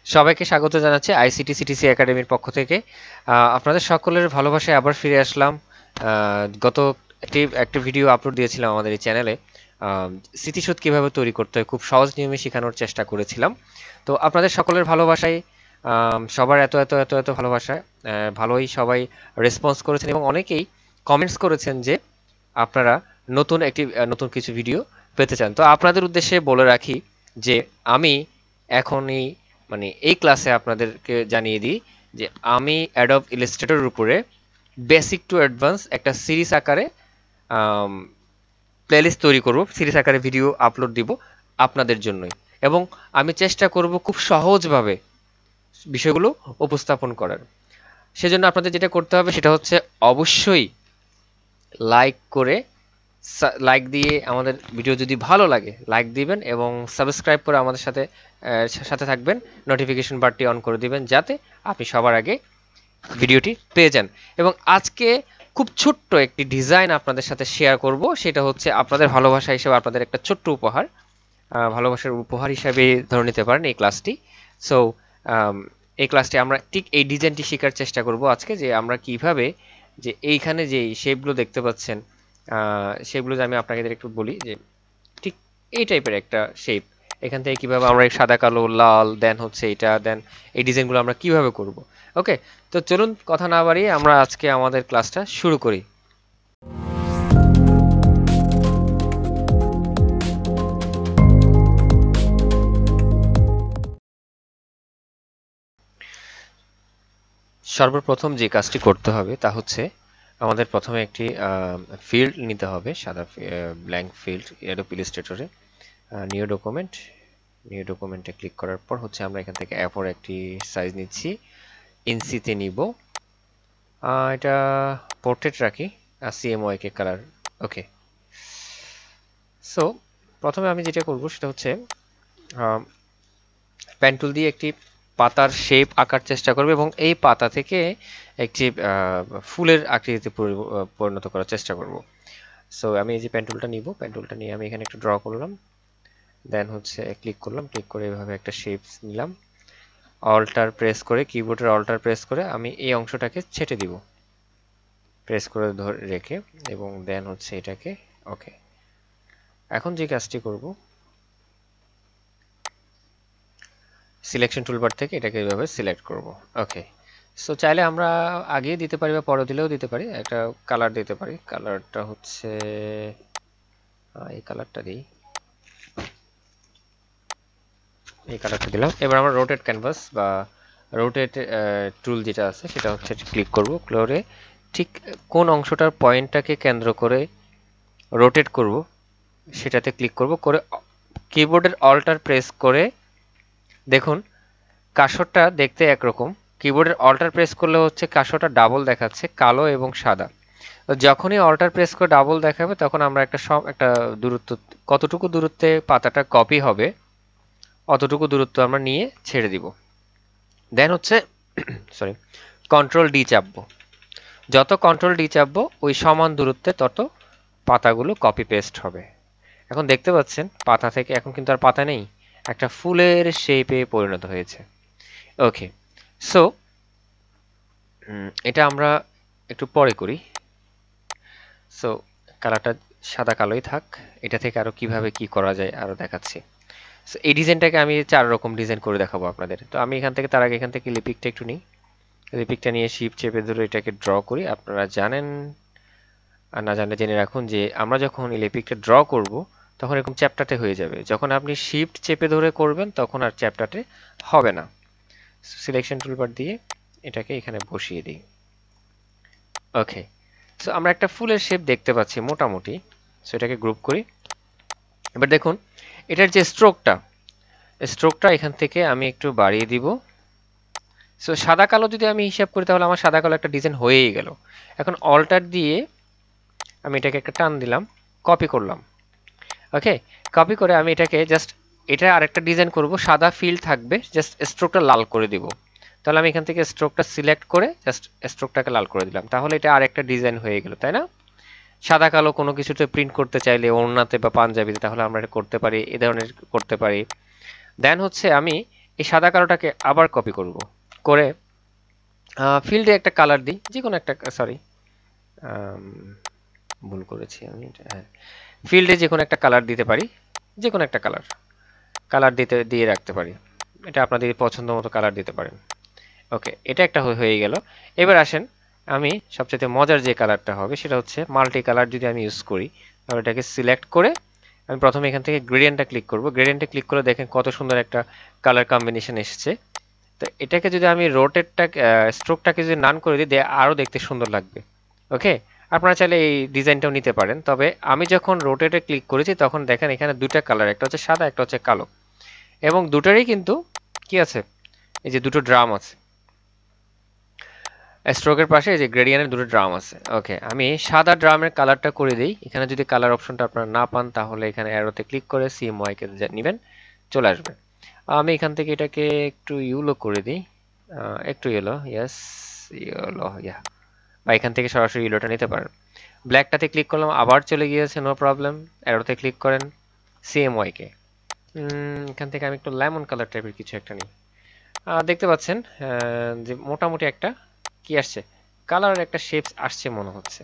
সবাইকে স্বাগত জানাচ্ছি আইসিটিসিটিসি একাডেমির পক্ষ থেকে। আপনাদের সকলের ভালোবাসায় আবার ফিরে আসলাম। গত একটি ভিডিও আপলোড দিয়েছিলাম আমাদের এই চ্যানেলে। স্মৃতিশোধ কিভাবে তৈরি করতে হয় খুব সহজ নিয়মে শেখানোর চেষ্টা করেছিলাম। তো আপনাদের সকলের ভালোবাসায়, সবার এত এত এত এত ভালোবাসায় ভালোই সবাই রেসপন্স করেছেন এবং অনেকেই কমেন্টস করেছেন যে আপনারা নতুন কিছু ভিডিও পেতে চান। তো আপনাদের উদ্দেশ্যে বলে রাখি যে আমি এখনই এই ক্লাসে আপনাদেরকে জানিয়ে দিই যে আমি অ্যাডব ইলাস্ট্রেটরের উপরে বেসিক টু অ্যাডভান্স একটা সিরিজ আকারে প্লেলিস্ট তৈরি করব, সিরিজ আকারে ভিডিও আপলোড দিব আপনাদের জন্যই, এবং আমি চেষ্টা করব খুব সহজভাবে বিষয়গুলো উপস্থাপন করার। সেজন্য আপনাদের যেটা করতে হবে সেটা হচ্ছে অবশ্যই লাইক দিয়ে আমাদের ভিডিও যদি ভালো লাগে লাইক দিবেন এবং সাবস্ক্রাইব করে আমাদের সাথে থাকবেন, নোটিফিকেশন বারটি অন করে দিবেন যাতে আপনি সবার আগে ভিডিওটি পেয়ে যান। এবং আজকে খুব ছোট্ট একটি ডিজাইন আপনাদের সাথে শেয়ার করব, সেটা হচ্ছে আপনাদের ভালোবাসা হিসেবে আপনাদের একটা ছোট্ট উপহার, ভালোবাসার উপহার হিসাবে ধরে নিতে পারেন এই ক্লাসটি। সো এই ক্লাসটি আমরা ঠিক এই ডিজাইনটি শেখার চেষ্টা করব আজকে, যে আমরা কিভাবে যে এইখানে যে শেপগুলো দেখতে পাচ্ছেন সেগুলো আমি আপনাদের একটু বলি যে ঠিক এই টাইপের একটা শেপ, এখান থেকে কিভাবে আমরা সাদা কালো লাল দেন হচ্ছে এটা দেন এই ডিজাইনগুলো আমরা কিভাবে করব। ওকে, তো চলুন কথা না বাড়িয়ে আমরা আজকে আমাদের ক্লাসটা শুরু করি। সর্বপ্রথম যে কাজটি করতে হবে তা হচ্ছে আমাদের প্রথমে একটি ফিল্ড নিতে হবে, সাদা ব্ল্যাঙ্ক ফিল্ড অ্যাডোব ইলাস্ট্রেটরে। নিউ ডকুমেন্টে ক্লিক করার পর হচ্ছে আমরা এখান থেকে A4 একটি সাইজ নিচ্ছি, ইঞ্চিতে নিব, এটা পোর্ট্রেট রাখি, CMYK কালার। ওকে, সো প্রথমে আমি যেটা করব সেটা হচ্ছে পেন টুল দিয়ে একটি পাতার শেপ আঁকার চেষ্টা করব এবং এই পাতা থেকে একটি ফুলের আকৃতিতে পরিণত করার চেষ্টা করব। সো আমি এই যে পেন টুলটা নিব, পেন টুলটা নিয়ে আমি এখানে একটু ড্র করলাম, দেন হচ্ছে ক্লিক করলাম, ক্লিক করে এভাবে একটা শেপ নিলাম, অল্টার প্রেস করে, কিবোর্ডের অল্টার প্রেস করে আমি এই অংশটাকে ছেটে দিব, প্রেস করে ধরে রেখে, এবং দেন হচ্ছে এটাকে ওকে। এখন যে কাজটি করব, সিলেকশন টুলবার থেকে এটাকে এইভাবে সিলেক্ট করব। ওকে, সো চাইলে আমরা আগেই দিতে পারি বা পরে দিলেও দিতে পারি, একটা কালার দিতে পারি, কালারটা হচ্ছে এই কালারটা দিই, এই কালারটা দিলাম। এবার আমরা রোটেট ক্যানভাস বা রোটেট টুল যেটা আছে সেটা হচ্ছে ক্লিক করব, করে ঠিক কোন অংশটার পয়েন্টটাকে কেন্দ্র করে রোটেট করব সেটাতে ক্লিক করব, করে কিবোর্ডের অল্টার প্রেস করে দেখুন কার্সরটা দেখতে একরকম, কিবোর্ডের অল্টার প্রেস করলে হচ্ছে কার্সরটা ডাবল দেখাচ্ছে, কালো এবং সাদা। যখনই অল্টার প্রেস করে ডাবল দেখাবে তখন আমরা একটা দূরত্ব, কতটুকু দূরত্বে পাতাটা কপি হবে অতটুকু দূরত্ব আমরা নিয়ে ছেড়ে দিব। দেন হচ্ছে সরি কন্ট্রোল ডি চাপবো, যত কন্ট্রোল ডি চাপবো ওই সমান দূরত্বে তত পাতাগুলো কপি পেস্ট হবে। এখন দেখতে পাচ্ছেন পাতা থেকে এখন কিন্তু আর পাতা নেই, একটা ফুলের শেপে পরিণত হয়েছে। ওকে, সো এটা আমরা একটু পরে করি। সো কালারটা সাদা কালোই থাক, এটা থেকে আরো কিভাবে কি করা যায় আরো দেখাচ্ছি। সো এই ডিজাইনটাকে আমি 4 রকম ডিজাইন করে দেখাবো আপনাদের। তো আমি তার আগে এখান থেকে লিপিকটা একটু নিই, লিপিকটা নিয়ে শিফট চেপে ধরে এটাকে ড্র করি। আপনারা জানেন আর না জানলে জেনে রাখুন যে আমরা যখন এই লিপিকটা ড্র করব তখন এরকম চ্যাপ্টারটে হয়ে যাবে, যখন আপনি শিফট চেপে ধরে করবেন তখন আর চ্যাপ্টারটে হবে না। সিলেকশন টুলবার দিয়ে এটাকে এখানে বসিয়ে দিই। ওকে, সো আমরা একটা ফুলের শেপ দেখতে পাচ্ছি মোটামুটি। সো এটাকে গ্রুপ করি। এবার দেখুন এটার যে স্ট্রোকটা এখান থেকে আমি একটু বাড়িয়ে দিব। সো সাদা কালো যদি আমি হিসাব করি তাহলে আমার সাদা কালো একটা ডিজাইন হয়েই গেল। এখন অল্টার দিয়ে আমি এটাকে একটা টান দিলাম, কপি করলাম। ওকে, কপি করে আমি এটাকে জাস্ট এটা আরেকটা ডিজাইন করব, সাদা ফিল থাকবে, জাস্ট স্ট্রোকটা লাল করে দিব। তাহলে আমি এখান থেকে স্ট্রোকটা সিলেক্ট করে জাস্ট স্ট্রোকটাকে লাল করে দিলাম, তাহলে এটা আরেকটা ডিজাইন হয়ে গেল, তাই না? সাদা কালো কোনো কিছুতে প্রিন্ট করতে চাইলে ওড়নাতে বা পাঞ্জাবিতে তাহলে আমরা এটা করতে পারি, এই ধরনের করতে পারি। দেন হচ্ছে আমি এই সাদা কালোটাকে আবার কপি করব, করে ফিল্ডে একটা কালার দিই, যে কোনো একটা, সরি ভুল করেছি আমি, হ্যাঁ, ফিল্ডে যে কোনো একটা কালার দিতে পারি, যে কোনো একটা কালার কালার দিয়ে রাখতে পারি, এটা আপনাদের পছন্দ মতো কালার দিতে পারেন। ওকে, এটা একটা হয়ে গেল। এবার আসেন, আমি সবচেয়ে মজার যে কালারটা হবে সেটা হচ্ছে মাল্টি কালার। যদি আমি ইউজ করি তাহলে এটাকে সিলেক্ট করে আমি প্রথমে এখান থেকে গ্রেডিয়েন্টটা ক্লিক করব। গ্রেডিয়েন্টে ক্লিক করে দেখেন কত সুন্দর একটা কালার কম্বিনেশন এসেছে। তো এটাকে যদি আমি রোটেটটা স্ট্রোকটাকে যদি নান করে দিই, আরও দেখতে সুন্দর লাগবে। ওকে, আপনারা চাইলে এই ডিজাইনটাও নিতে পারেন। তবে আমি যখন রোটেটে ক্লিক করেছি তখন দেখেন এখানে দুটা কালার, একটা হচ্ছে সাদা, একটা হচ্ছে কালো, এবং দুটারই কিন্তু কি আছে, এই যে দুটো ড্রাম আছে স্ট্রোকের পাশে, এই যে গ্রেডিয়েন্টের দুটো ড্রাম আছে। ওকে, আমি সাদা ড্রামের কালারটা করে দিই। এখানে যদি কালার অপশনটা আপনারা না পান তাহলে এখানে অ্যারোতে ক্লিক করে CMY কে নেবেন, চলে আসবে। আমি এখান থেকে এটাকে একটু ইউলো করে দিই, একটু ইয়েলো, ইয়েস, ইয়েলো, ইয়া, বা এখান থেকে সরাসরি ইয়েলোটা নিতে পারেন। ব্ল্যাকটাতে ক্লিক করলাম, আবার চলে গিয়েছে, নো প্রবলেম। অ্যারোতে ক্লিক করেন, CMY কে এখান থেকে আমি একটু লেমন কালার টাইপের কিছু একটা নিই। দেখতে পাচ্ছেন যে মোটামুটি একটা কি আসছে, কালার একটা শেপস আসছে মনে হচ্ছে।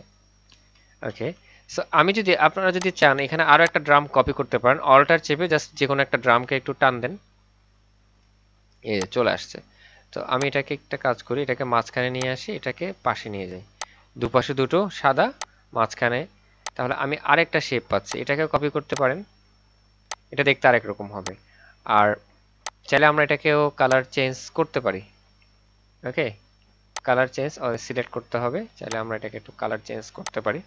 ওকে, সো আমি যদি, আপনারা যদি চান এখানে আরো একটা ড্রাম কপি করতে পারেন, অল্টার চেপে জাস্ট যে কোনো একটা ড্রামকে একটু টান দেন, এই যে চলে আসছে। তো আমি এটাকে একটা কাজ করি, এটাকে মাঝখানে নিয়ে আসি, এটাকে পাশে নিয়ে যাই, দুপাশে দুটো সাদা, মাঝখানে, তাহলে আমি আরেকটা শেপ পাচ্ছি। এটাকে কপি করতে পারেন, এটা দেখতে আরেক রকম হবে। আর চাইলে আমরা এটাকেও কালার চেঞ্জ করতে পারি। ওকে, কালার চেঞ্জ সিলেক্ট করতে হবে, চাইলে আমরা এটাকে একটু কালার চেঞ্জ করতে পারি।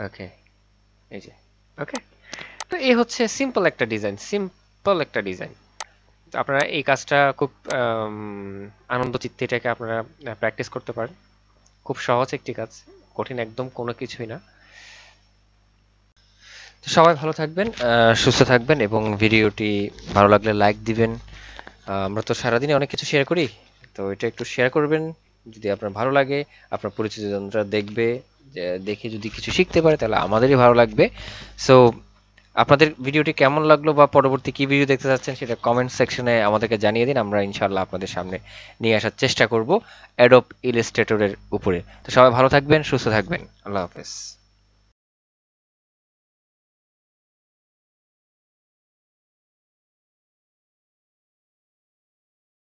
ওকে, এই যে, ওকে। তো এই হচ্ছে সিম্পল একটা ডিজাইন, সিম্পল একটা ডিজাইন। আপনারা এই কাজটা খুব আনন্দ চিত্তে এটাকে আপনারা প্র্যাকটিস করতে পারেন। খুব সহজ একটি কাজ, কঠিন একদম কোনো কিছুই না। তো সবাই ভালো থাকবেন, সুস্থ থাকবেন, এবং ভিডিওটি ভালো লাগলে লাইক দিবেন। আমরা তো সারাদিনে অনেক কিছু শেয়ার করি, তো এটা একটু শেয়ার করবেন। যদি আপনার ভালো লাগে, আপনার পরিচিত জনরা দেখবে, দেখে যদি কিছু শিখতে পারে তাহলে আমাদেরই ভালো লাগবে। সো আপনাদের ভিডিওটি কেমন লাগলো বা পরবর্তী কি ভিডিও দেখতে চাচ্ছেন সেটা কমেন্ট সেকশনে আমাদেরকে জানিয়ে দিন। আমরা ইনশাআল্লাহ আপনাদের সামনে নিয়ে আসার চেষ্টা করব অ্যাডোব ইলাস্ট্রেটরের উপরে। তো সবাই ভালো থাকবেন, সুস্থ থাকবেন, আল্লাহ হাফেজ।